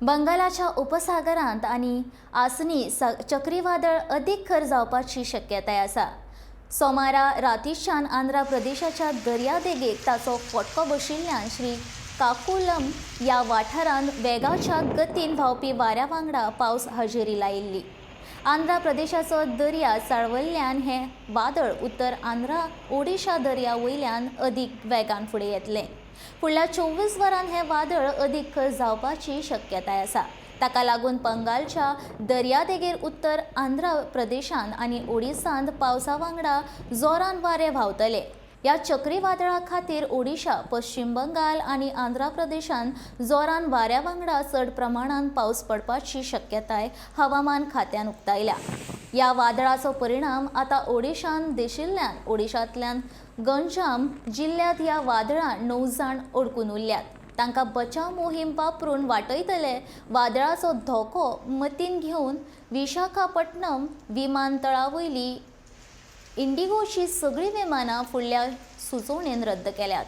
बंगालाच्या उपसागरांत आनी आसनी चक्रीवादळ अदीक खर जावपाची शक्यताय आसा। सोमारा रातीच्यान आंध्र प्रदेशाच्या दर्यादेगेक ताचो फटको बशिल्ल्यान श्रीकाकुलम ह्या वाठारांत वेगाच्या गतीन व्हांवपी वाऱ्या वांगडा पावस हजेरी लायिल्ली। आंध्र प्रदेशाचो दर्या चाळवल्ल्यान हें वादळ उत्तर आंध्र ओडिशा दर्या वयल्यान अदीक वेगान फुडें येतलें। फुडल्या 24 वरांत हें वादळ अदीक खर जावपाची शक्यताय आसा। ताका लागून बंगालच्या दर्यादेगेर उत्तर आंध्र प्रदेशांत आनी ओडिसांत पावसा वांगडा जोरान वारे व्हांवतले। ह्या चक्रीवादळा खातीर ओडिशा, पश्चिम बंगाल आनी आंध्र प्रदेशांत जोरान वाऱ्या वांगडा चड प्रमाणांत पावस पडपाची शक्यताय हवामान खात्यान उक्तायल्या। ह्या वादळाचो परिणाम आतां ओडिशांत दिशिल्ल्यान ओडिशांतल्यान गंजाम जिल्ल्यांत ह्या वादळान 9 जाण अडकून उरल्यात। तांकां बचाव मोहीम वापरून वाटयतले। वादळाचो धोको मतीन घेवन विशाखापट्टणम विमानतळावयली इंडिगोची सगळीं विमानां फुडल्या सुचोवणेन रद्द केल्यात।